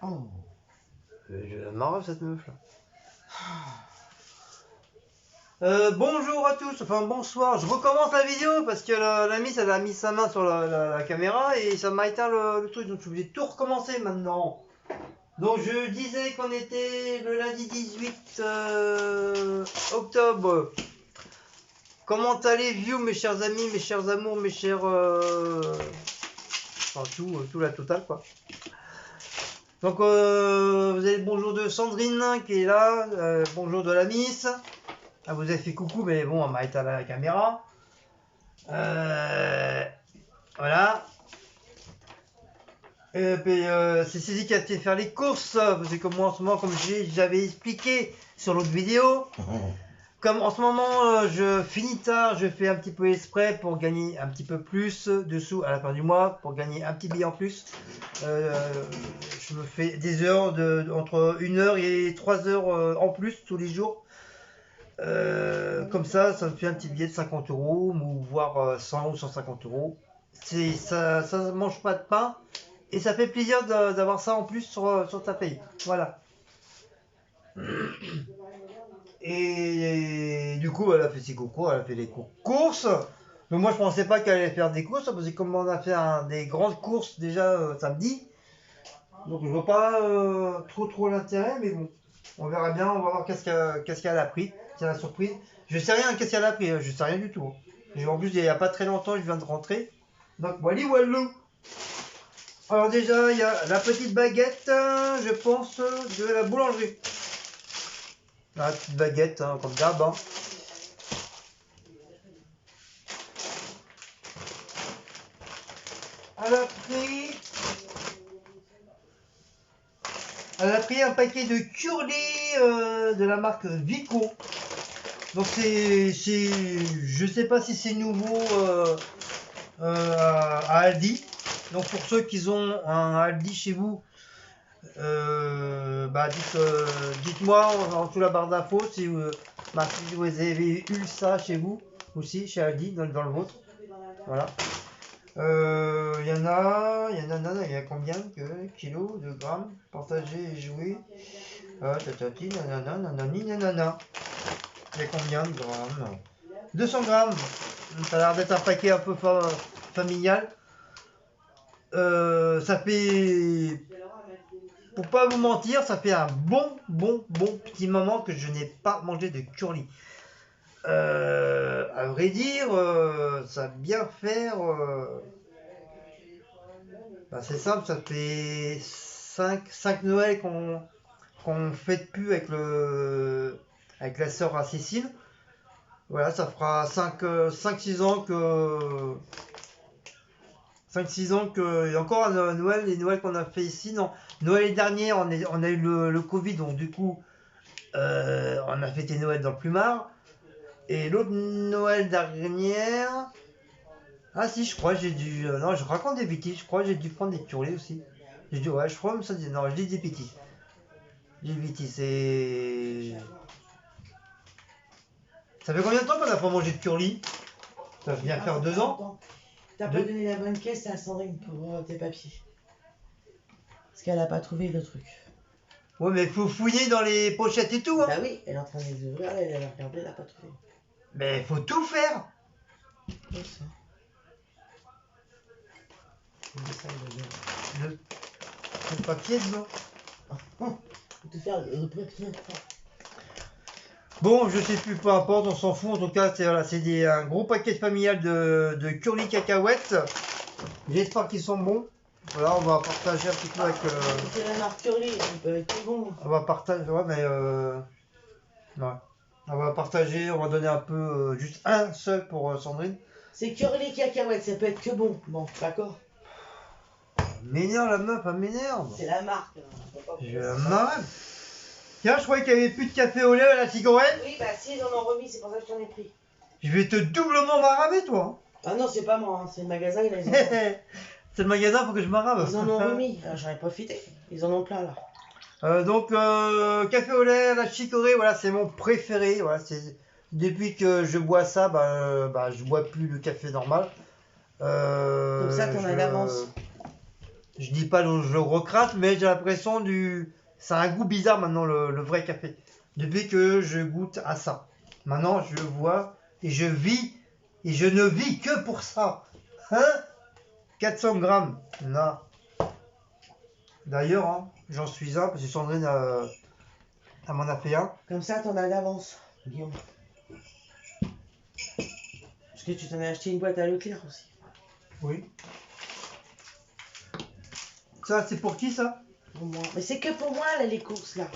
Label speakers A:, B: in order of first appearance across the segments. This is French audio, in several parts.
A: Oh.
B: Je marre cette meuf là. Bonjour à tous, enfin bonsoir, je recommence la vidéo parce que la Miss elle a mis sa main sur la caméra et ça m'a éteint le truc, donc je suis obligé de tout recommencer maintenant. Donc je disais qu'on était le lundi 18 octobre. Comment allez-vous mes chers amis, mes chers amours, mes chers... Enfin tout la totale quoi. Donc vous avez le bonjour de Sandrine qui est là, bonjour de la Miss. Ah, vous avez fait coucou, mais bon, on m'a éteint la caméra. Voilà. Et puis, c'est Cécile qui a été faire les courses. Parce que comme moi, en ce moment, comme j'avais expliqué sur l'autre vidéo, comme en ce moment, je finis tard, je fais un petit peu exprès pour gagner un petit peu plus de sous à la fin du mois, pour gagner un petit billet en plus. Je me fais des heures, entre 1 heure et 3 heures en plus tous les jours. Comme ça me fait un petit billet de 50 euros, ou voire 100 ou 150 euros. Ça mange pas de pain et ça fait plaisir d'avoir ça en plus sur ta paye. Voilà. Et du coup, elle a fait ses concours, elle a fait les courses. Mais moi, je pensais pas qu'elle allait faire des courses parce que comme on a fait des grandes courses déjà samedi, donc je vois pas trop l'intérêt, mais bon, on verra bien, on va voir qu'est-ce qu'elle a pris, c'est la surprise. Je sais rien, qu'est-ce qu'elle a pris, je sais rien du tout. Et en plus, il y a pas très longtemps, je viens de rentrer. Donc, voilà, walou. Alors déjà, il y a la petite baguette, je pense, de la boulangerie. La petite baguette, comme d'hab. Elle a pris... Elle a pris un paquet de curly de la marque Vico. Donc je sais pas si c'est nouveau à Aldi. Donc pour ceux qui ont un Aldi chez vous, dites-moi en dessous la barre d'infos si vous avez eu ça chez vous aussi, chez Aldi, dans le vôtre. Voilà. Il y en a combien de kilos, de grammes, partagés et joués. Il y a combien de grammes? 200 grammes. Ça a l'air d'être un paquet un peu familial. Ça fait, pour pas vous mentir, ça fait un bon petit moment que je n'ai pas mangé de curly. À vrai dire, ça va bien faire. C'est simple, ça fait 5 Noël qu'on fête plus avec la sœur à Cécile. Voilà, ça fera 5-6 ans que. 5-6 ans que. Et encore Noël, les Noëls qu'on a fait ici, non. Noël dernier, on a eu le Covid, donc du coup, on a fêté Noël dans le plumard. Et l'autre Noël dernière. Ah si, je crois, j'ai dû. Non, je raconte des bêtises, je crois, j'ai dû prendre des curlés aussi. J'ai dit, ouais, je crois, mais ça dit. Non, je dis des bêtises. Des bêtises, c'est. Ça fait combien de temps qu'on n'a pas mangé de curly? Ça vient faire 2 ans.
A: T'as pas donné la bonne caisse à Sandrine pour tes papiers. Parce qu'elle a pas trouvé le truc.
B: Ouais, mais faut fouiller dans les pochettes et tout, hein.
A: Bah oui, elle est en train de les ouvrir, elle a regardé, elle a pas trouvé.
B: Mais faut tout faire.
A: C'est ça.
B: Le papier dedans.
A: Faut tout faire le papier.
B: Bon, je sais plus, peu importe, on s'en fout. En tout cas, c'est un gros paquet familial de curly cacahuètes. J'espère qu'ils sont bons. Voilà, on va partager un petit peu avec.
A: C'est la marque Curly, ils peuvent être bons.
B: On va partager, ouais, mais ouais. On va partager, on va donner un peu, juste un seul pour Sandrine.
A: C'est Curly cacahuètes, ça peut être que bon. Bon, d'accord.
B: M'énerve la meuf, elle m'énerve.
A: C'est la marque.
B: Je la marre. Tiens, je croyais qu'il n'y avait plus de café au lait à la cigarette.
A: Oui, bah si, ils en ont remis, c'est pour ça que je t'en ai pris.
B: Je vais te doublement m'araber, toi.
A: Ah non, c'est pas moi, hein, c'est le magasin, il a les
B: C'est le magasin, faut que je m'arabe.
A: Ils en ont remis, j'en ai profité. Ils en ont plein là.
B: Donc, café au lait à la chicorée, voilà, c'est mon préféré. Voilà, depuis que je bois ça, je bois plus le café normal.
A: Comme ça, t'en as d'avance.
B: Je dis pas je le recrate, mais j'ai l'impression du... Ça a un goût bizarre maintenant, le vrai café. Depuis que je goûte à ça. Maintenant, je le vois et je vis. Et je ne vis que pour ça. Hein? 400 grammes. Non. D'ailleurs, hein, j'en suis un, parce que Sandrine m'en a fait un.
A: Comme ça, t'en as d'avance, Guillaume. Parce que tu t'en as acheté une boîte à Leclerc aussi.
B: Oui. Ça, c'est pour qui, ça?
A: Pour moi. Mais c'est que pour moi, là, les courses, là.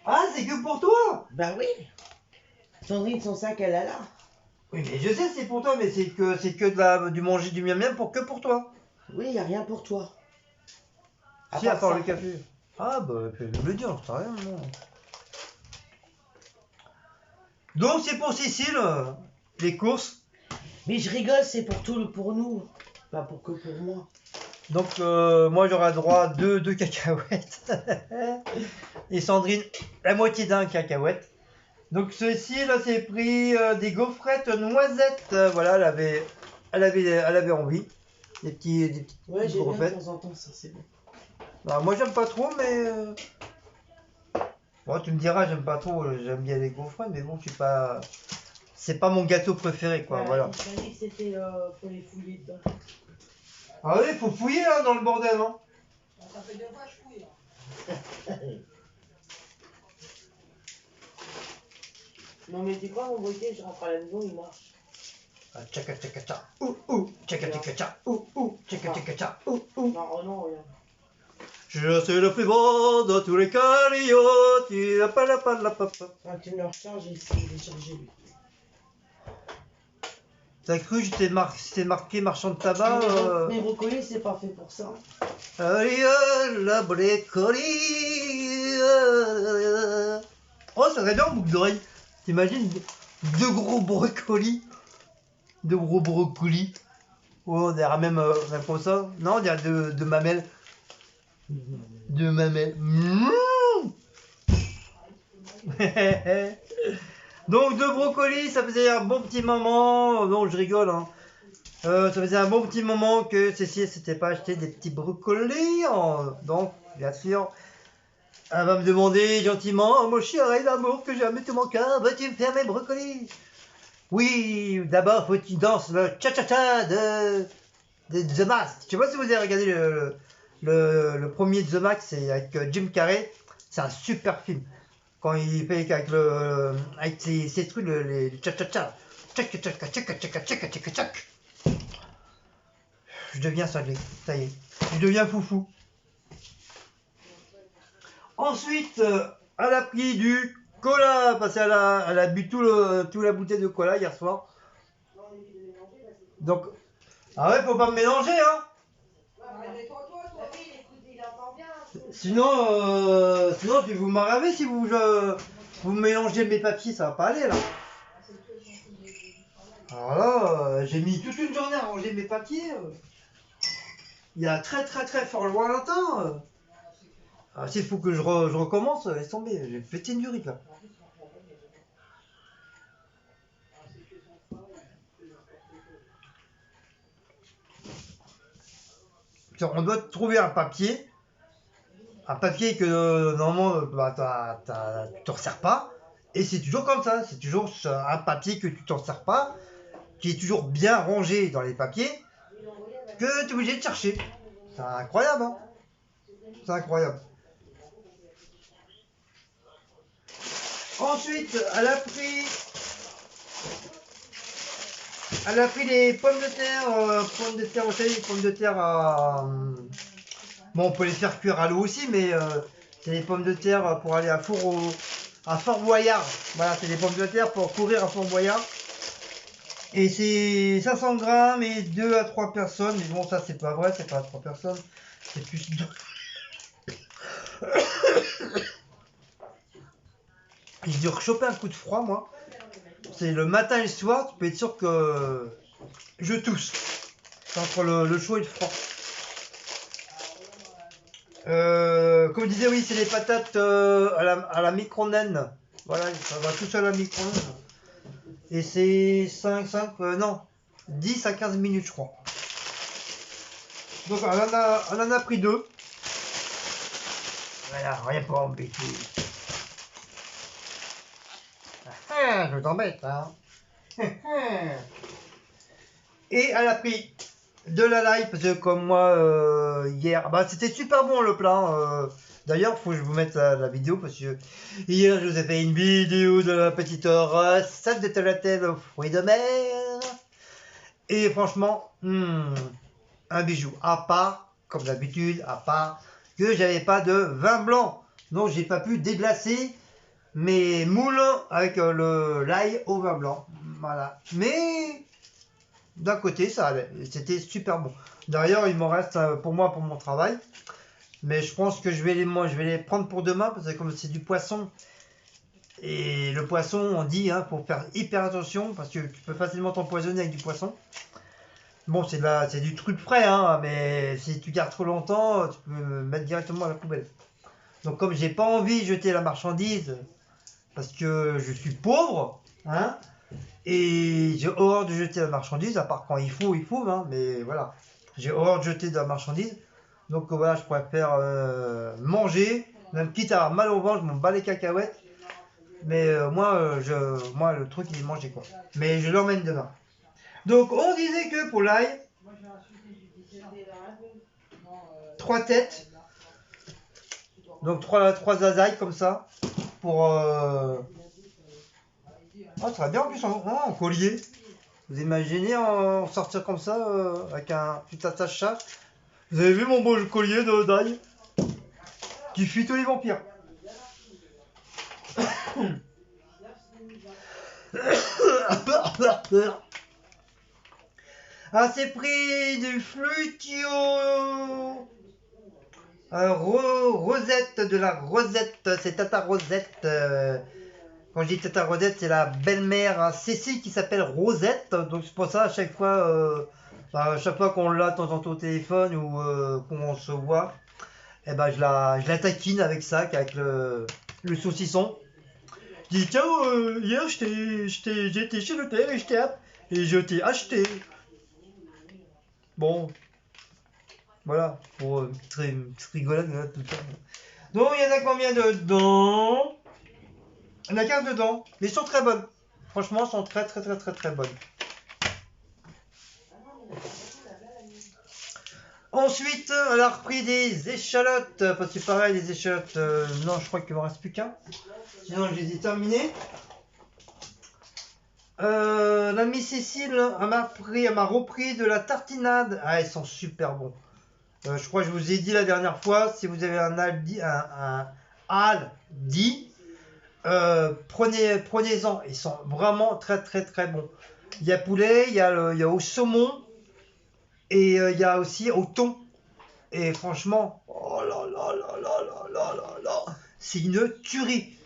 B: Ah, c'est que pour toi?
A: Bah oui. Sandrine, son sac, elle a là.
B: Oui, mais je sais, c'est pour toi, mais c'est que du manger du miam que pour toi.
A: Oui, y a rien pour toi.
B: Si, à part
A: ça.
B: le café. Ah, bah, je vais me le dire, c'est rien, non. Donc, c'est pour Cécile, les courses.
A: Mais je rigole, c'est pour nous. Pas pour que pour moi.
B: Donc, moi, j'aurai droit à deux cacahuètes. Et Sandrine, la moitié d'un cacahuète. Donc, ceci, là, c'est pris des gaufrettes noisettes. Voilà, elle avait envie. Des petites
A: Ouais, j'ai bien de
B: gaufrettes.
A: temps en temps, ça, c'est bon.
B: Alors, moi, j'aime pas trop, mais... Bon, tu me diras, j'aime pas trop, j'aime bien les gaufrettes, mais bon, c'est pas mon gâteau préféré, quoi, voilà.
A: Il m'a dit que c'était pour les fouiller dedans.
B: Ah oui, faut fouiller, hein, dans le bordel, hein.
C: Ça fait 2 fois que je fouille. Hein.
A: Non, mais tu crois, mon briquet, je rentre à la maison, il marche.
B: Ah, tchaka tchaka tcha, tchaka tchaka tcha, tchaka tchaka tcha,
A: Non, non, regarde.
B: Je suis le plus beau de tous les cariotes, la pa la pa la pa pa.
A: Quand tu me le recharges, il s'est chargé, lui.
B: T'as cru que c'était marqué marchand de tabac
A: Mais brocolis, c'est pas fait pour ça.
B: La brocoli. Oh, ça serait bien en boucle d'oreille. T'imagines deux gros brocolis. Deux gros brocolis. Oh, on dirait même comme ça. Non, on dirait deux mamelles. Deux mamelles. Donc, deux brocolis, ça faisait un bon petit moment. Non, je rigole, hein. Ça faisait un bon petit moment que Cécile s'était pas acheté des petits brocolis. Donc, bien sûr, elle va me demander gentiment, oh, mon chéri d'amour que j'aime tout mon cœur, veux-tu me faire mes brocolis? Oui, d'abord, faut que tu danses le cha-cha-cha de The Mask. Je sais pas si vous avez regardé le premier The Mask, c'est avec Jim Carrey. C'est un super film. Quand il fait avec ses trucs, les cha-cha-cha. Tchac-tchac, tchac-tchac, tchac-tchac, tchac-tchac. Je deviens cinglé, ça y est. Je deviens foufou. Ensuite, elle a pris du cola, parce qu'elle a bu toute la bouteille de cola hier soir. Donc, ah ouais, faut pas me mélanger, hein. Sinon, je vais vous m'arraver si vous mélangez mes papiers, ça va pas aller là. Alors là, j'ai mis toute une journée à ranger mes papiers. Il y a très fort lointain. Ah, s'il faut que je recommence, laisse tomber, j'ai pété une durite là. On doit trouver un papier que normalement bah, tu t'en sers pas. Et c'est toujours comme ça, c'est toujours un papier que tu t'en sers pas, qui est toujours bien rangé dans les papiers, que tu es obligé de chercher. C'est incroyable, hein. C'est incroyable. Ensuite, elle a pris les pommes de terre, vous savez, les pommes de terre à... Bon, on peut les faire cuire à l'eau aussi, mais c'est les pommes de terre pour aller à Fort Boyard. Voilà, c'est des pommes de terre pour courir à Fort Boyard. Et c'est 500 grammes et 2 à 3 personnes. Mais bon, ça, c'est pas vrai, c'est pas à 3 personnes. C'est plus... J'ai dû rechoper un coup de froid, moi. C'est le matin et le soir, tu peux être sûr que je tousse. C'est entre le chaud et le froid. Comme je disais, oui, c'est les patates à la micro-ondes. Voilà, ça va tout seul à la micro-ondes. Et c'est 10 à 15 minutes, je crois. Donc on en a pris 2. Voilà, rien pour embêter. Je t'embête, hein. Et elle a pris de la live parce que comme moi hier, bah c'était super bon le plat. D'ailleurs, faut que je vous mette la vidéo parce que hier je vous ai fait une vidéo de la petite recette de tagliatelle aux fruits de mer. Et franchement, un bijou. À part, comme d'habitude, à part que j'avais pas de vin blanc. Donc j'ai pas pu déglacer mes moules avec l'ail au vin blanc. Voilà. Mais d'un côté, ça allait. C'était super bon. D'ailleurs, il m'en reste pour moi pour mon travail. Mais je pense que je vais les prendre pour demain parce que comme c'est du poisson. Et le poisson, on dit, faut faire hyper attention parce que tu peux facilement t'empoisonner avec du poisson. Bon, c'est du truc frais, mais si tu gardes trop longtemps, tu peux me mettre directement à la poubelle. Donc comme j'ai pas envie de jeter la marchandise parce que je suis pauvre, et j'ai horreur de jeter la marchandise, à part quand il faut, mais voilà. J'ai horreur de jeter de la marchandise. Donc voilà, je préfère manger, même quitte à avoir mal au ventre, je m'en bats les cacahuètes. Mais moi, le truc, il est mangé quoi. Mais je l'emmène demain. Donc on disait que pour l'ail, 3 têtes. Donc 3 azailles comme ça. Pour... Oh, ça va bien en plus en collier. Vous imaginez en sortir comme ça avec un petit attache chat. Vous avez vu mon beau collier d'ail qui fuit tous les vampires. Ah, c'est pris du flutio Rosette, de la Rosette, c'est Tata Rosette. Quand je dis Tata Rosette, c'est la belle-mère Cécile qui s'appelle Rosette. Donc c'est pour ça à chaque fois qu'on l'a de temps en temps au téléphone ou qu'on se voit, je la taquine avec ça, avec le saucisson. Je dis tiens, hier j'étais chez le notaire et je t'ai acheté. Bon, voilà, pour une petite rigolade là, tout ça. Donc il y en a combien dedans? Il y en a 15 dedans, mais ils sont très bonnes. Franchement, elles sont très bonnes. Ensuite, elle a repris des échalotes, parce que pareil, les échalotes, non, je crois qu'il ne m'en reste plus qu'un. Sinon, je les ai terminées. L'amie Cécile, elle m'a repris de la tartinade. Ah, ils sont super bons. Je crois que je vous ai dit la dernière fois, si vous avez un Aldi, prenez-en. Ils sont vraiment très bons. Il y a poulet, il y a au saumon et il y a aussi au thon. Et franchement, oh là là là là là là là là, c'est une tuerie.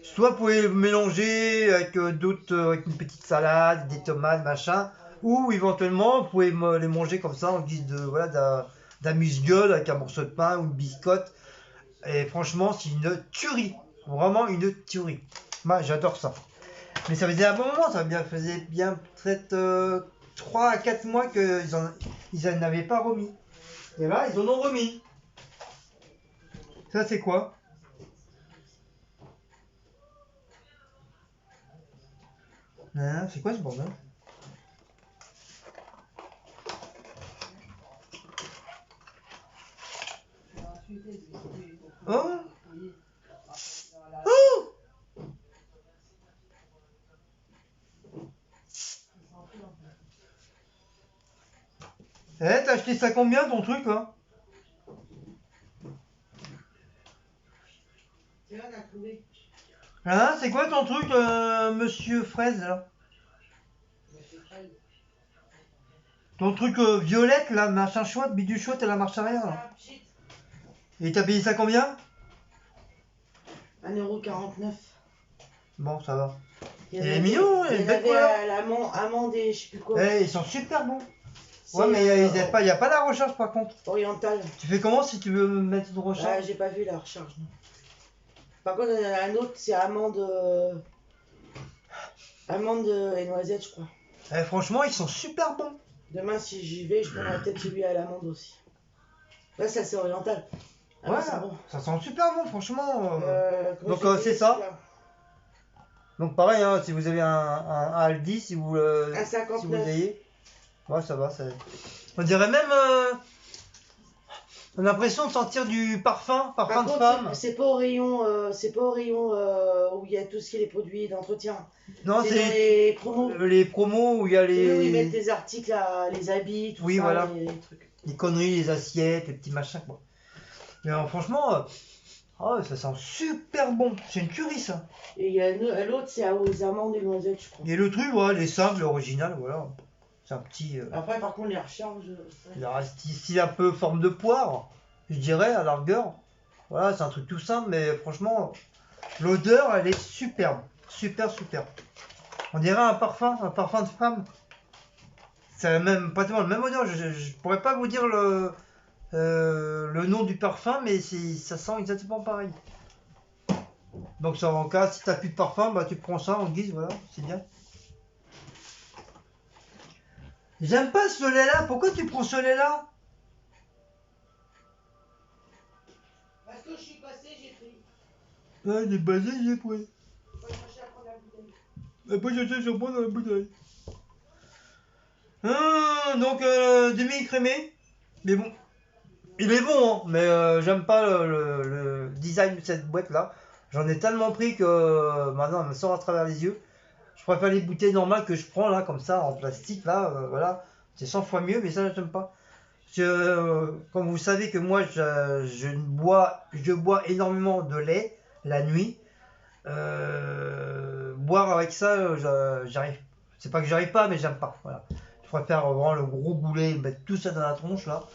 B: Soit vous pouvez le mélanger avec avec une petite salade, des tomates, machin, ou éventuellement vous pouvez les manger comme ça en guise d'amuse-gueule avec un morceau de pain ou une biscotte. Et franchement, c'est une tuerie, vraiment une tuerie. Moi, j'adore ça. Mais ça faisait un bon moment, faisait bien peut-être 3 à 4 mois qu'ils en avaient pas remis. Et là, ils en ont remis. Ça, c'est quoi? C'est quoi ce bordel? Oh! Oh! T'as acheté ça combien ton truc là? C'est quoi ton truc, monsieur Fraise là? Ton truc violette là, machin chouette, bidule chouette et la marche arrière là. Et t'as payé ça combien?
A: 1,49 €.
B: Bon, ça va.
A: Il
B: est mignon, il est belle couleur.
A: Amande et je sais plus quoi.
B: Ils sont super bons. Ouais, mais il n'y a pas la recharge par contre.
A: Oriental.
B: Tu fais comment si tu veux me mettre une recharge?
A: Ah, j'ai pas vu la recharge. Non. Par contre, il y en a un autre, c'est amande et noisette, je crois.
B: Franchement, ils sont super bons.
A: Demain, si j'y vais, je prendrai peut-être celui à l'amande aussi. Là, ça c'est oriental. Ah,
B: Ouais,
A: c'est bon.
B: ça sent super bon, franchement.
A: Comment
B: Donc,
A: j'ai
B: c'est
A: payé
B: ça.
A: celui-là
B: Donc pareil, hein, si vous avez un Aldi, si vous,
A: Un
B: si vous
A: 59.
B: ayez, ouais ça va. On dirait même, on a l'impression de sentir du parfum
A: Par
B: de
A: contre,
B: femme.
A: c'est pas au rayon, où il y a tout ce qui est les produits d'entretien.
B: Non,
A: C'est
B: c'est
A: dans les promos.
B: les promos où il y a
A: C'est où ils mettent
B: les,
A: les articles, les habits, tout
B: oui
A: ça,
B: voilà,
A: les trucs.
B: les conneries, les assiettes, les petits machins quoi. Mais franchement, ah ouais, ça sent super bon. C'est une tuerie ça.
A: Et il y a l'autre, c'est aux amandes et noisettes, je crois.
B: Et le truc, ouais, les simples, l'original, voilà. C'est un petit.
A: Après, par contre, les recharges.
B: Il reste ici un peu forme de poire, je dirais, à la rigueur. Voilà, c'est un truc tout simple, mais franchement, l'odeur, elle est superbe. Super. On dirait un parfum de femme. C'est même pratiquement le même odeur. Je pourrais pas vous dire le nom du parfum, mais ça sent exactement pareil. Donc, ça, en cas, si t'as plus de parfum, bah tu prends ça en guise, voilà, c'est bien. J'aime pas ce lait-là. Pourquoi tu prends ce lait-là?
A: Parce que je suis passé, j'ai pris.
B: Ouais, il est basé, j'ai pris.
A: Faut chercher à prendre la bouteille.
B: Après, je sais pas dans la bouteille. Donc, demi-écrémé. Mais bon, il est bon, hein, mais j'aime pas le design de cette boîte-là. J'en ai tellement pris que maintenant, elle me sort à travers les yeux. Je préfère les bouteilles normales que je prends là, comme ça, en plastique, là, voilà. C'est 100 fois mieux, mais ça, j'aime pas. Parce que, comme vous savez que moi, je bois énormément de lait la nuit. Boire avec ça, j'arrive. C'est pas que j'arrive pas, mais j'aime pas. Voilà. Je préfère vraiment le gros boulet, mettre tout ça dans la tronche là.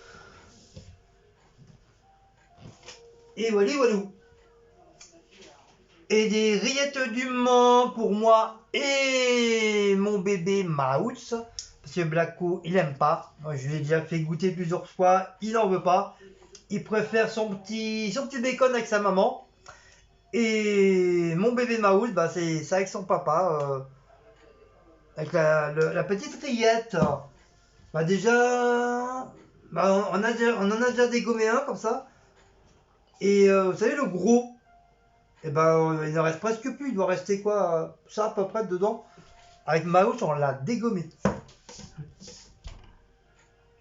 B: Et voilà. Et des rillettes du Mans pour moi et mon bébé Maouts. Parce que Blacko, il aime pas. Moi, je lui ai déjà fait goûter plusieurs fois. Il n'en veut pas. Il préfère son petit bacon avec sa maman. Et mon bébé Maouts, bah, c'est avec son papa. Avec la petite rillette. Bah déjà, bah, on en a déjà dégommé un comme ça. Et vous savez, le gros, et ben il ne reste presque plus. Il doit rester quoi, ça à peu près dedans. Avec Maouch, on l'a dégommé.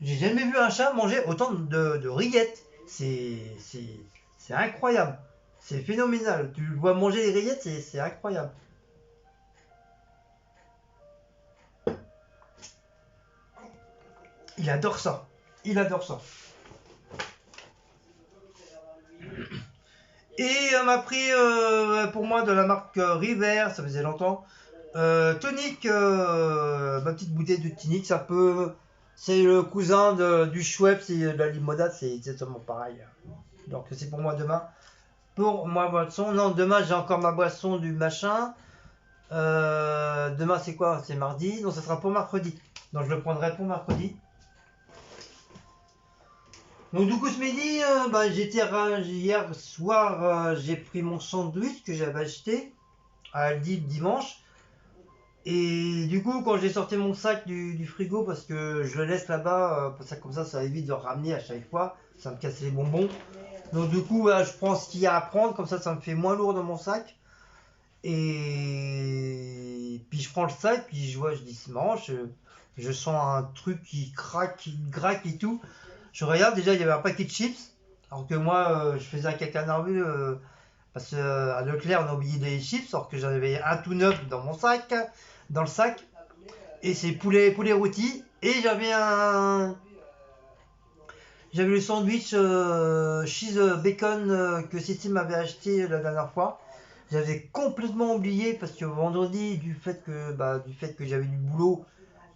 B: J'ai jamais vu un chat manger autant de rillettes. C'est incroyable. C'est phénoménal. Tu le vois manger les rillettes, c'est incroyable. Il adore ça. Et on m'a pris pour moi de la marque River, ça faisait longtemps. Tonic, ma petite bouteille de tonic, c'est le cousin du Schweppes, c'est de la limonade, c'est exactement pareil. Donc c'est pour moi demain. Pour ma boisson, non, demain j'ai encore ma boisson du machin. Demain c'est quoi? C'est mardi, donc ça sera pour mercredi. Donc je le prendrai pour mercredi. Donc du coup ce midi, hier soir, j'ai pris mon sandwich que j'avais acheté à Aldi le dimanche. Et du coup quand j'ai sorti mon sac du frigo, parce que je le laisse là-bas, comme ça évite de le ramener à chaque fois, ça me casse les bonbons. Donc du coup je prends ce qu'il y a à prendre, comme ça me fait moins lourd dans mon sac. Et puis je prends le sac, puis je dis c'est marrant, je sens un truc qui craque, qui gratte et tout. Je regarde, déjà il y avait un paquet de chips, alors que moi je faisais un caca nerveux parce qu'à Leclerc on a oublié des chips, alors que j'en avais un tout neuf dans mon sac, dans le sac, et c'est poulet rôti, et j'avais le sandwich cheese bacon que Cécile m'avait acheté la dernière fois. J'avais complètement oublié parce que vendredi, du fait que j'avais du boulot,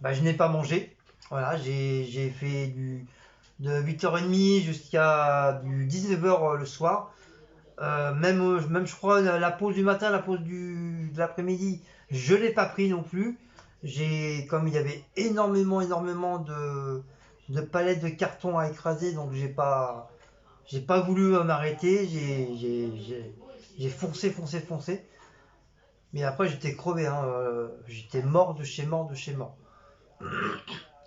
B: bah, je n'ai pas mangé. Voilà, j'ai fait de 8h30 jusqu'à du 19h le soir. Même je crois la pause du matin, la pause de l'après-midi, je l'ai pas pris non plus. Comme il y avait énormément de palettes de carton à écraser, donc j'ai pas voulu m'arrêter. J'ai foncé. Mais après j'étais crevé, hein, j'étais mort de chez mort.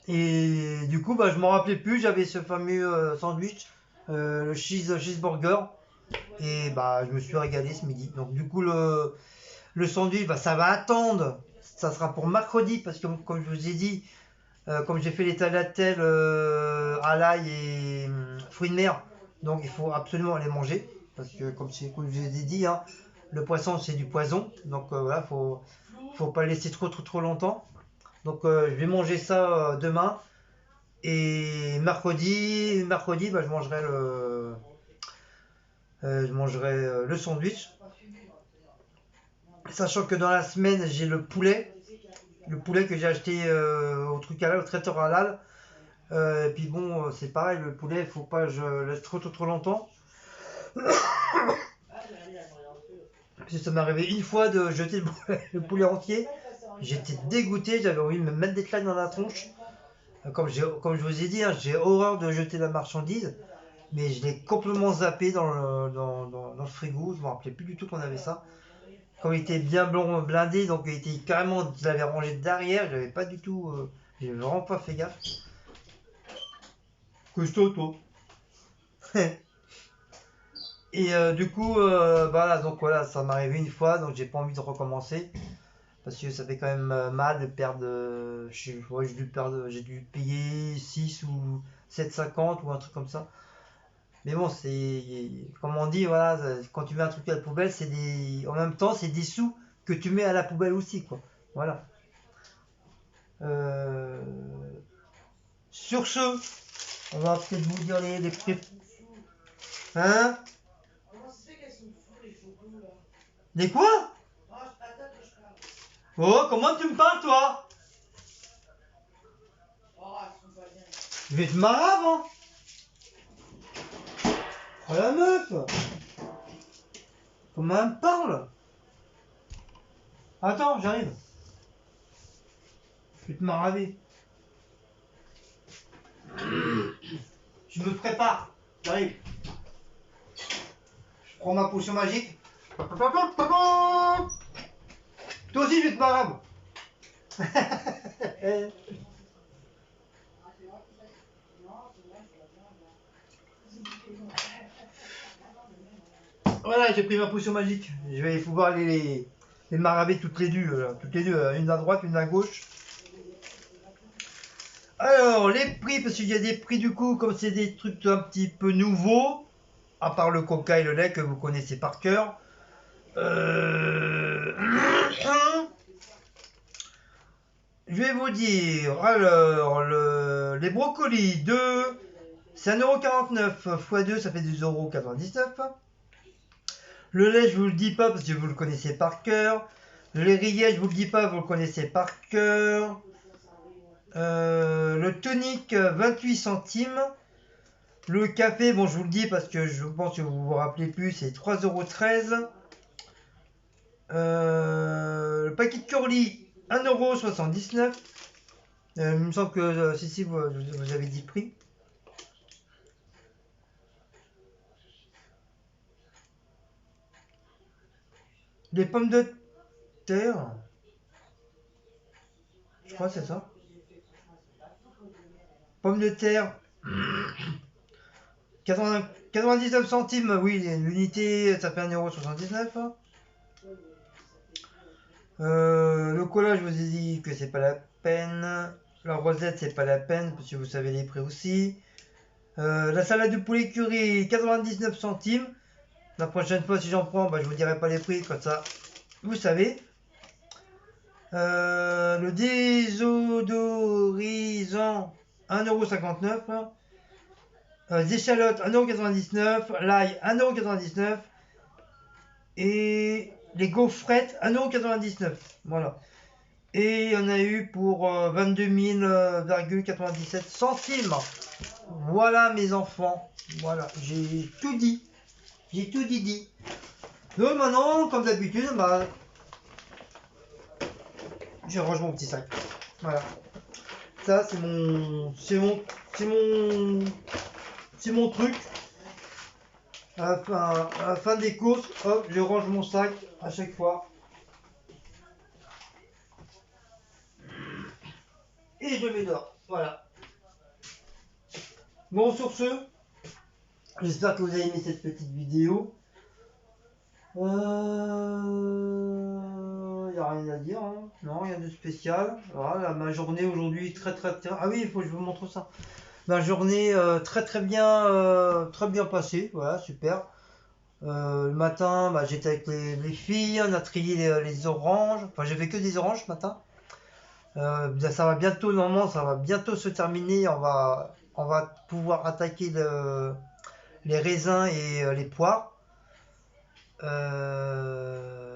B: Et du coup, bah, je m'en rappelais plus. J'avais ce fameux sandwich, le cheeseburger. Et bah, je me suis régalé ce midi. Donc, du coup, le sandwich, bah, ça va attendre. Ça sera pour mercredi parce que, comme je vous ai dit, comme j'ai fait les tagliatelles à l'ail et fruits de mer, donc il faut absolument les manger. Parce que, comme je vous ai dit, hein, le poisson c'est du poison. Donc voilà, faut pas le laisser trop longtemps. Donc je vais manger ça demain. Et mercredi bah, je mangerai le sandwich. Sachant que dans la semaine, j'ai le poulet. Le poulet que j'ai acheté au truc halal, au traiteur halal. Et puis bon, c'est pareil, le poulet, il faut pas que je le laisse trop longtemps. Parce que ça m'est arrivé une fois de jeter le poulet entier. J'étais dégoûté, j'avais envie de me mettre des claques dans la tronche. Comme je vous ai dit, hein, j'ai horreur de jeter la marchandise. Mais je l'ai complètement zappé dans le frigo. Je me rappelais plus du tout qu'on avait ça. Comme il était bien blindé, donc il était carrément, je l'avais rangé derrière. J'avais pas du tout, j'ai vraiment pas fait gaffe. Costaud, toi. Et du coup, voilà, donc voilà, ça m'est arrivé une fois, donc j'ai pas envie de recommencer. Parce que ça fait quand même mal de perdre. Ouais, j'ai dû payer 6 ou 7,50 ou un truc comme ça. Mais bon, c'est. Comme on dit, voilà, quand tu mets un truc à la poubelle, c'est des. En même temps, c'est des sous que tu mets à la poubelle aussi, quoi. Voilà. Euh, Sur ce, on va peut-être vous dire les prix. Hein? Des quoi? Oh, comment tu me parles, toi? Je vais te marrer avant. Oh la meuf! Comment elle me parle? Attends, j'arrive. Je vais te marrer. Je me prépare. J'arrive. Je prends ma potion magique. Toi aussi, je vais te marrer. Voilà, j'ai pris ma potion magique. Je vais pouvoir les maraver toutes les deux, une à droite, une à gauche. Alors, les prix, parce qu'il y a des prix du coup, comme c'est des trucs un petit peu nouveaux, à part le coca et le lait que vous connaissez par cœur. Je vais vous dire, alors, les brocolis, 2, c'est 1,49€ x 2, ça fait 2,99€. Le lait, je vous le dis pas parce que vous le connaissez par cœur. Les rillettes, je vous le dis pas, vous le connaissez par cœur. Le tonic, 28 centimes. Le café, bon, je vous le dis parce que je pense que vous vous rappelez plus, c'est 3,13€. Le paquet de curly, 1,79€. Il me semble que si, vous avez dit prix. Les pommes de terre, je crois que c'est ça. Pommes de terre, 99 centimes, oui, l'unité, ça fait 1,79€. Le cola, je vous ai dit que c'est pas la peine. La rosette, c'est pas la peine, parce que vous savez les prix aussi. La salade de poulet curry, 99 centimes. La prochaine fois, si j'en prends, bah, je vous dirai pas les prix, comme ça, vous savez. Le désodorisant, 1,59€. Les échalotes, 1,99€. L'ail, 1,99€. Et les gaufrettes, 1,99€. Voilà. Et on a eu pour 22 000,97 centimes. Voilà mes enfants. Voilà, j'ai tout dit. J'ai tout dit. Donc maintenant, comme d'habitude, bah, je range mon petit sac. Voilà. Ça, c'est mon truc. À la fin des courses, hop, je range mon sac à chaque fois. Et je mets dehors. Voilà. Bon, sur ce, j'espère que vous avez aimé cette petite vidéo. Il n'y a rien à dire, hein. Non, rien de spécial. Voilà, ma journée aujourd'hui très. Ah oui, il faut que je vous montre ça. Ma journée très bien passée. Voilà, super. Le matin, bah, j'étais avec les filles, on a trié les oranges. Enfin, j'ai fait que des oranges ce matin. Ça va bientôt, normalement, ça va bientôt se terminer. On va pouvoir attaquer les raisins et les poires.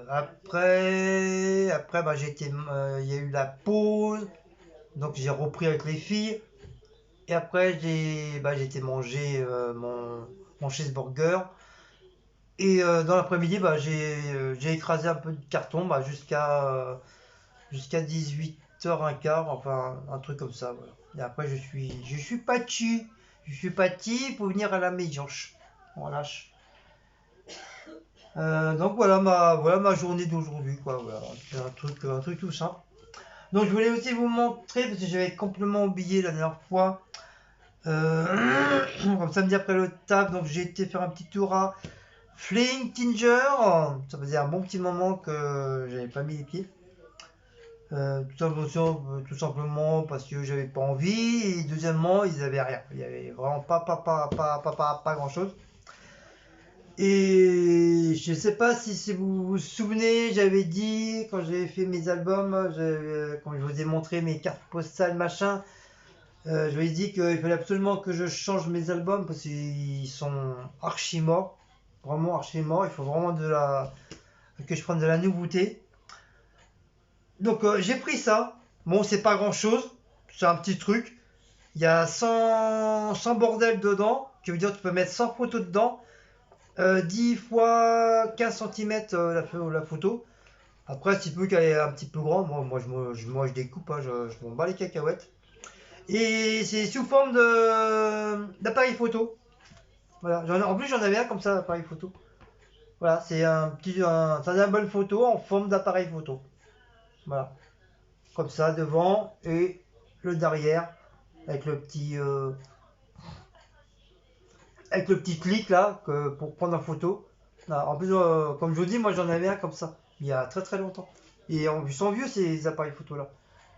B: Après bah, il y a eu la pause, donc j'ai repris avec les filles. Et après, j'ai été manger mon cheeseburger. Et dans l'après-midi, bah, j'ai écrasé un peu de carton bah, jusqu'à 18h15, enfin un truc comme ça. Voilà. Et après, je suis parti. Je suis parti pour venir à la maison. Voilà. Donc voilà ma journée d'aujourd'hui, quoi. Voilà, c'est un truc tout simple. Donc je voulais aussi vous montrer, parce que j'avais complètement oublié la dernière fois, comme samedi après le taf, donc j'ai été faire un petit tour à Flying Tinger. Ça faisait un bon petit moment que j'avais pas mis les pieds. Tout simplement parce que j'avais pas envie, et deuxièmement, ils avaient rien. Il y avait vraiment pas grand chose. Et je sais pas si vous vous souvenez, j'avais dit quand j'avais fait mes albums, quand je vous ai montré mes cartes postales machin, je vous ai dit qu'il fallait absolument que je change mes albums parce qu'ils sont archi morts, vraiment archi morts. Il faut vraiment que je prenne de la nouveauté. Donc j'ai pris ça. Bon, c'est pas grand chose, c'est un petit truc. Il y a 100 bordel dedans, qui veut dire que tu peux mettre 100 photos dedans. 10 fois 15 cm la photo. Après, si tu veux qu'elle est un petit peu grande, moi je découpe, hein, je m'en bats les cacahuètes. Et c'est sous forme d'appareil photo. Voilà. En plus, j'en avais un comme ça, d'appareil photo. Voilà, c'est c'est un bonne photo en forme d'appareil photo. Voilà. Comme ça, devant et le derrière, avec le petit clic là pour prendre en photo. Voilà, en plus, comme je vous dis, moi j'en avais un comme ça il y a très longtemps. Et ils sont vieux ces appareils photo là.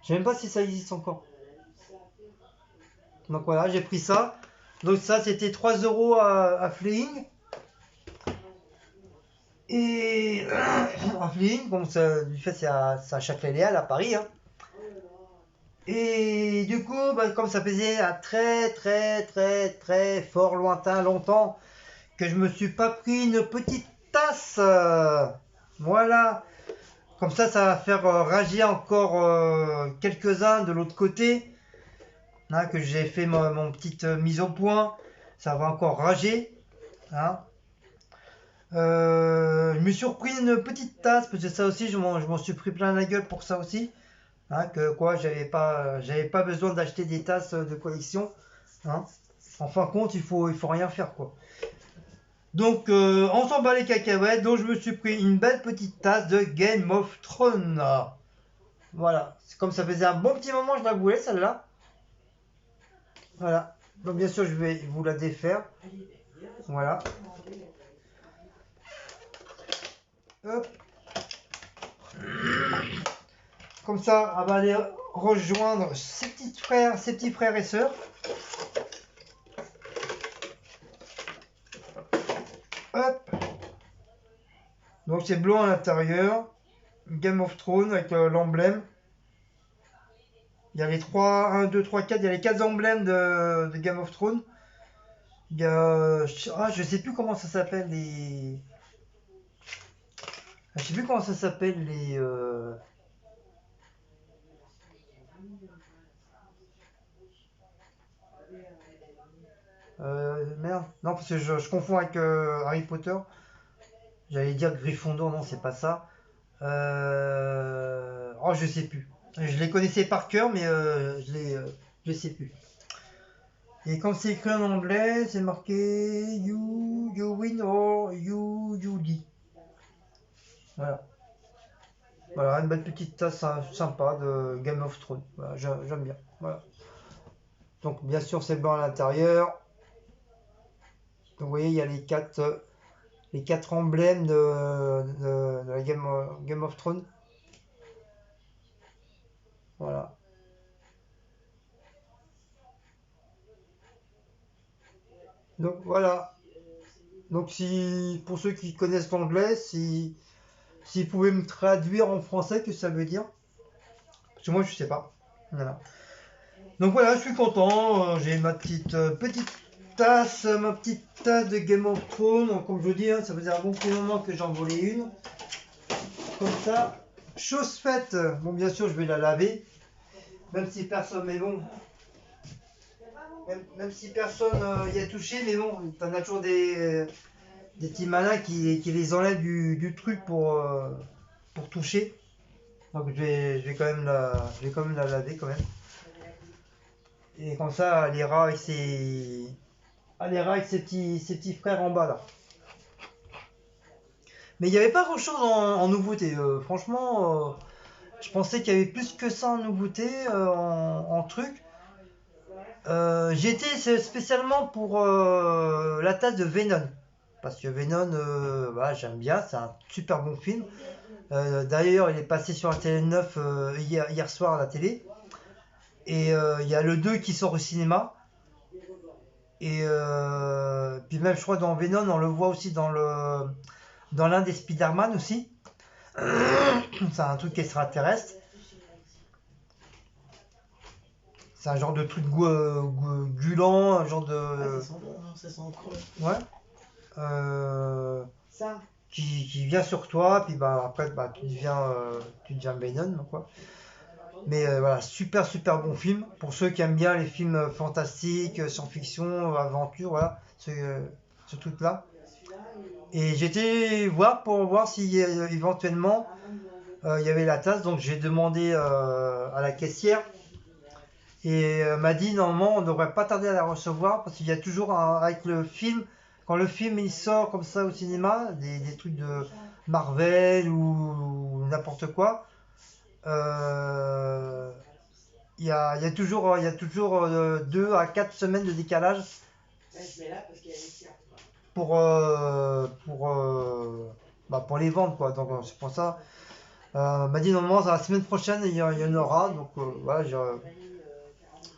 B: Je sais même pas si ça existe encore. Donc voilà, j'ai pris ça. Donc ça c'était 3 € à Flying. Et à Flying, bon, du fait c'est à Châtelet-Léal à Paris. Hein. Et du coup, bah, comme ça faisait à très fort lointain longtemps que je me suis pas pris une petite tasse. Voilà. Comme ça va faire rager encore quelques-uns de l'autre côté. Hein, que j'ai fait mon petite mise au point. Ça va encore rager. Hein. Je me suis repris une petite tasse parce que ça aussi, je m'en suis pris plein la gueule pour ça aussi. Hein, que quoi, j'avais pas besoin d'acheter des tasses de collection. Hein. En fin de compte, il faut rien faire quoi. Donc, on s'en bat les cacahuètes. Donc, je me suis pris une belle petite tasse de Game of Thrones. Voilà. Comme ça faisait un bon petit moment, je la voulais celle-là. Voilà. Donc, bien sûr, je vais vous la défaire. Voilà. Hop. Comme ça, on va aller rejoindre ses petits frères et sœurs. Hop. Donc c'est blanc à l'intérieur. Game of Thrones avec l'emblème. Il y a les 3, 1, 2, 3, 4. Il y a les 4 emblèmes de Game of Thrones. Il y a... je sais plus comment ça s'appelle les... Je sais plus comment ça s'appelle les... Merde. Non, parce que je confonds avec Harry Potter. J'allais dire Gryffondor, non, c'est pas ça. Oh, je sais plus. Je les connaissais par cœur, mais je sais plus. Et quand c'est écrit en anglais, c'est marqué you win or you lose. Voilà. Voilà, une belle petite tasse sympa de Game of Thrones. Voilà, j'aime bien. Voilà. Donc bien sûr c'est blanc à l'intérieur. Donc vous voyez il y a les quatre emblèmes de la Game of Thrones. Voilà. Donc voilà. Donc si pour ceux qui connaissent l'anglais, si vous pouvez me traduire en français, que ça veut dire? Parce que moi je sais pas. Voilà. Donc voilà, je suis content. J'ai ma petite tasse, ma petite tasse de Game of Thrones. Donc, comme je vous dis, hein, ça faisait un bon petit moment que j'en voulais une. Comme ça, chose faite. Bon, bien sûr, je vais la laver. Même si personne, mais bon. Même si personne y a touché, mais bon, t'en as toujours des petits malins qui les enlèvent du truc pour toucher. Donc je vais je vais quand même la laver quand même. Et comme ça, elle ira avec ses ses petits frères en bas là. Mais il n'y avait pas grand chose en nouveauté. Franchement, je pensais qu'il y avait plus que ça en nouveauté, en truc. J'ai été spécialement pour la tasse de Venom. Parce que Venom, voilà, j'aime bien, c'est un super bon film. D'ailleurs, il est passé sur la télé 9 hier soir à la télé. Et il y a le 2 qui sort au cinéma. Et puis même, je crois, dans Venom, on le voit aussi dans l'un des Spider-Man aussi. C'est un truc extraterrestre. C'est un genre de truc gluant, un genre de...
A: Ah, ça sent trop.
B: Ouais.
A: Ça.
B: Qui vient sur toi, puis bah après bah, tu deviens Venom, quoi. Mais voilà, super bon film. Pour ceux qui aiment bien les films fantastiques, science-fiction, aventure, voilà, ce truc-là. Et j'étais voir pour voir si éventuellement il y avait la tasse, donc j'ai demandé à la caissière. Et m'a dit normalement on ne devrait pas tarder à la recevoir parce qu'il y a toujours avec le film, quand le film il sort comme ça au cinéma, des trucs de Marvel ou n'importe quoi, euh, il y a toujours 2 à 4 semaines de décalage pour les ventes quoi. Donc c'est pour ça. M'a dit normalement la semaine prochaine il y en aura, donc voilà,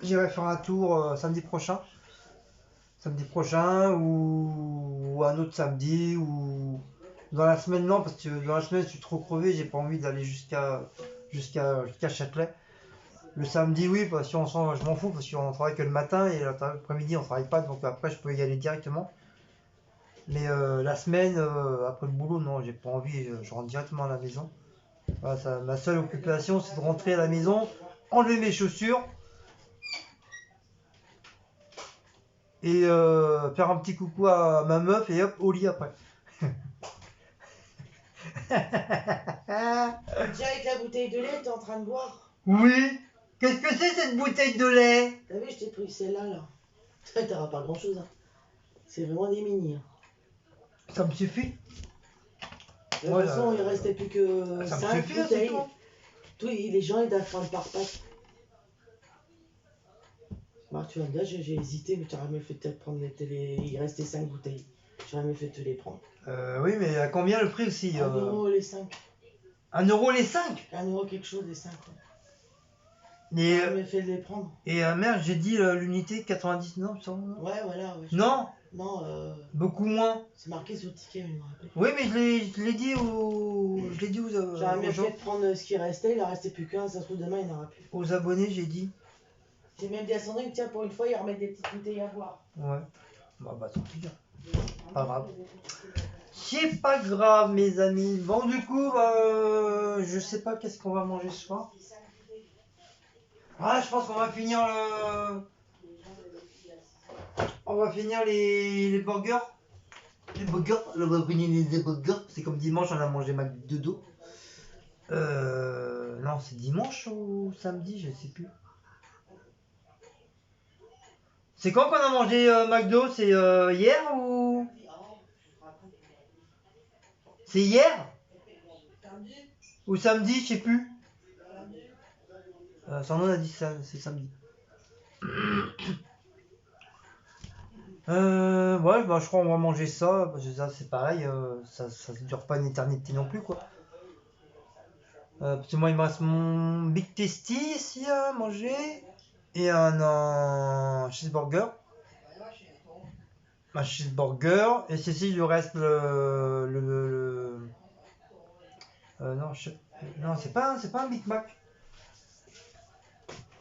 B: j'irai faire un tour samedi prochain. Samedi prochain ou un autre samedi ou dans la semaine non parce que dans la semaine je suis trop crevé, j'ai pas envie d'aller jusqu'à Châtelet. Le samedi oui parce que je m'en fous parce qu'on travaille que le matin et l'après-midi on travaille pas donc après je peux y aller directement. Mais la semaine après le boulot non j'ai pas envie, je rentre directement à la maison. Voilà, ma seule occupation c'est de rentrer à la maison, enlever mes chaussures et faire un petit coucou à ma meuf et hop au lit après.
A: Déjà avec la bouteille de lait, t'es en train de boire.
B: Oui. Qu'est-ce que c'est cette bouteille de lait?
A: T'as vu, je t'ai pris celle-là là. T'auras pas grand chose. Hein. C'est vraiment des mini. Hein.
B: Ça me suffit.
A: De toute façon, il restait plus que
B: ça me
A: 5
B: suffit,
A: bouteilles.
B: Tout.
A: Les gens ils doivent prendre par pack. Bah, tu vois, là j'ai hésité, mais t'aurais mieux fait peut-être prendre il restait 5 bouteilles. J'aurais mieux fait de te les prendre.
B: Oui, mais à combien le prix aussi
A: 1 euro les 5.
B: 1 euro les 5?
A: 1 euro quelque chose les 5.
B: Et,
A: j'aurais mieux fait de les prendre.
B: Et merde, j'ai dit l'unité 99, ça.
A: Ouais, voilà. Ouais,
B: non.
A: Non,
B: beaucoup moins.
A: C'est marqué sur le ticket, je me rappelle.
B: Oui, mais je l'ai dit aux.
A: J'aurais mieux fait de prendre ce qui restait, il en restait plus qu'un, ça se trouve demain il n'y en aura plus.
B: Aux abonnés, j'ai dit.
A: J'ai même dit à Sandrine, tiens, pour une fois, il remet des petites bouteilles à boire.
B: Ouais. Bah tant pis. Pas grave. C'est pas grave, mes amis. Bon, du coup, je sais pas qu'est-ce qu'on va manger ce soir. Ah, je pense qu'on va finir On va finir les burgers. Les burgers. On va finir les burgers. C'est comme dimanche, on a mangé McDo. Non, c'est dimanche ou samedi, je sais plus. C'est quand qu'on a mangé McDo? C'est hier ou... C'est hier? Ou samedi, je sais plus. Sandrine a dit ça, c'est samedi. Ouais, bah, je crois qu'on va manger ça, parce que ça c'est pareil, ça dure pas une éternité non plus quoi. Parce que moi il me reste mon Big Tasty ici à manger, et un cheeseburger. Un cheeseburger, et ceci il lui reste non, non c'est pas un Big Mac.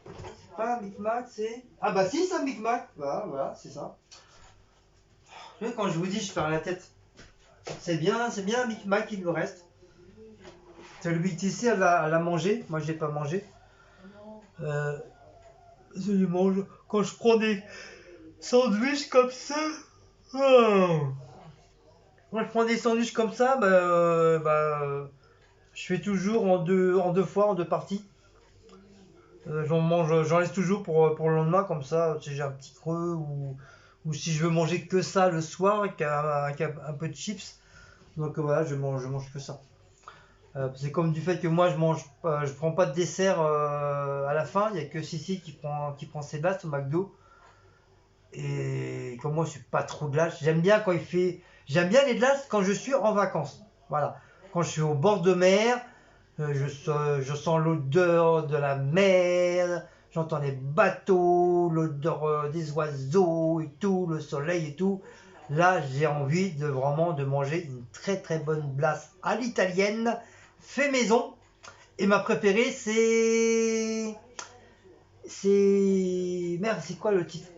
B: C'est pas un Big Mac, c'est... Ah bah si, c'est un Big Mac, voilà, c'est ça. Vous voyez, quand je vous dis je perds la tête. C'est bien un Big Mac qui me reste. C'est le Big TC, elle l'a mangé. Moi, je l'ai pas mangé. Je le mange. Quand je prends des sandwichs comme ça. Quand je prends des sandwichs comme ça, je fais toujours en deux fois, en deux parties. J'en laisse toujours pour le lendemain, comme ça, si j'ai un petit creux ou si je veux manger que ça le soir avec un peu de chips. Donc voilà, je mange que ça. C'est comme du fait que moi je prends pas de dessert à la fin, il y a que Sissi qui prend ses glaces au McDo. Et comme moi je suis pas trop glace, j'aime bien les glaces quand je suis en vacances. Voilà, quand je suis au bord de mer, je sens l'odeur de la mer, j'entends les bateaux, l'odeur des oiseaux et tout, le soleil et tout. Là, j'ai envie de vraiment de manger une très très bonne glace à l'italienne, fait maison. Et ma préférée, merde, c'est quoi le titre?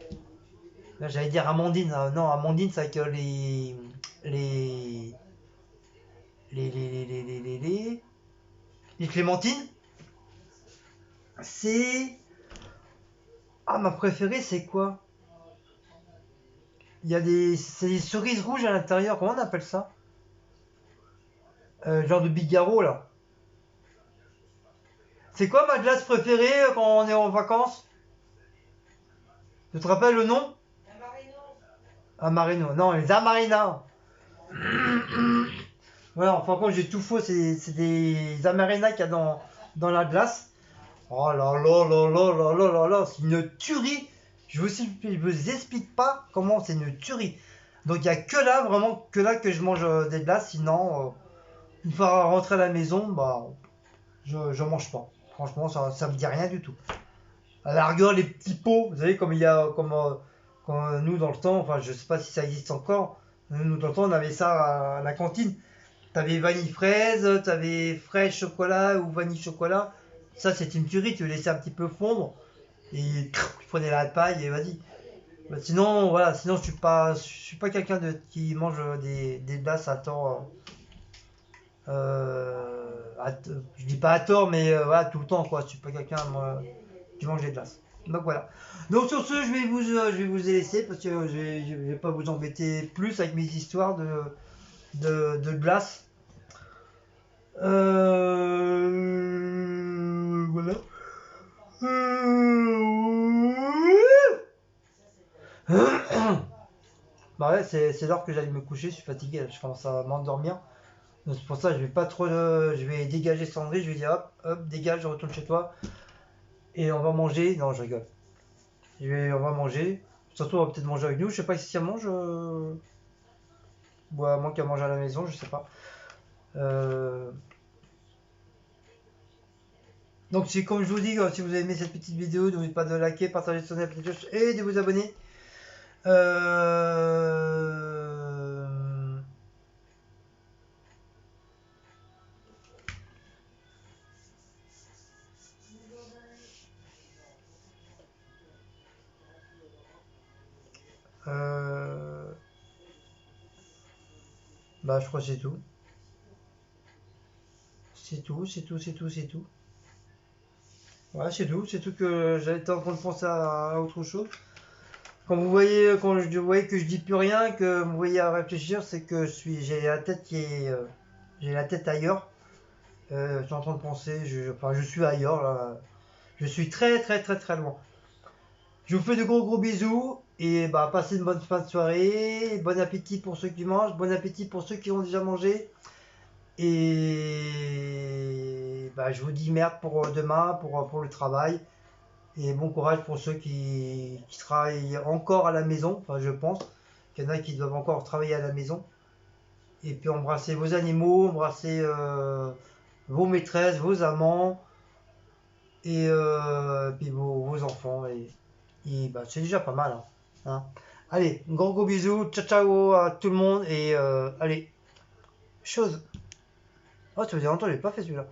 B: Là, j'allais dire Amandine. Non, Amandine, c'est avec les, les clémentines. C'est... Ah, ma préférée, c'est quoi? C'est des cerises rouges à l'intérieur. Comment on appelle ça? Genre de Bigarro, là. C'est quoi ma glace préférée quand on est en vacances? Tu te rappelles le nom? Amarino. Non, les Amarina. Voilà, enfin, quand j'ai tout faux, c'est des Amarina qu'il y a dans la glace. Oh là là là là là là là là, c'est une tuerie. Je vous explique pas comment c'est une tuerie. Donc il y a que là, vraiment que là que je mange des glaces. Sinon, une fois rentré à la maison, bah je mange pas. Franchement, ça me dit rien du tout. À la rigueur, les petits pots, vous savez, comme il y a, comme nous dans le temps, enfin je sais pas si ça existe encore. Nous dans le temps, on avait ça à la cantine. T'avais vanille fraise, t'avais fraise chocolat ou vanille chocolat. Ça, c'est une tuerie, tu le laissais un petit peu fondre et tu prenais la paille et vas-y. Bah, sinon, voilà, sinon je suis pas quelqu'un qui mange des glaces à tort. Je dis pas à tort, mais voilà, tout le temps, quoi. Je suis pas quelqu'un qui mange des glaces. Donc voilà. Donc sur ce, je vais vous laisser parce que je vais pas vous embêter plus avec mes histoires de glace. Voilà. Bah ouais, c'est l'heure que j'allais me coucher, je suis fatigué, je commence à m'endormir. Donc c'est pour ça que je vais pas trop, je vais dégager Sandrine, je vais dire hop, hop, dégage, je retourne chez toi. Et on va manger, non je rigole. On va manger, surtout on va peut-être manger avec nous, je sais pas si elle mange, ou à moins qu'elle mange à la maison, je sais pas. Donc c'est comme je vous dis, si vous avez aimé cette petite vidéo, n'oubliez pas de liker, partager, sonner la petite cloche et de vous abonner. Bah je crois que c'est tout. C'est tout, c'est tout, c'est tout, c'est tout. Ouais, c'est tout que j'avais été en train de penser à autre chose. Quand je voyez que je dis plus rien, que vous voyez à réfléchir, c'est que j'ai la tête j'ai la tête ailleurs. Je suis en train de penser, enfin je suis ailleurs là. Je suis très très très très loin. Je vous fais de gros gros bisous et bah passez une bonne fin de soirée. Bon appétit pour ceux qui mangent, bon appétit pour ceux qui ont déjà mangé. Et bah je vous dis merde pour demain, pour le travail. Et bon courage pour ceux qui travaillent encore à la maison, enfin je pense qu'il y en a qui doivent encore travailler à la maison. Et puis embrassez vos animaux, embrassez vos maîtresses, vos amants, et puis vos enfants. Et bah, c'est déjà pas mal. Hein. Allez, gros bisous, ciao ciao à tout le monde, et allez, chose. Oh, ça faisait longtemps que j'ai pas fait celui-là.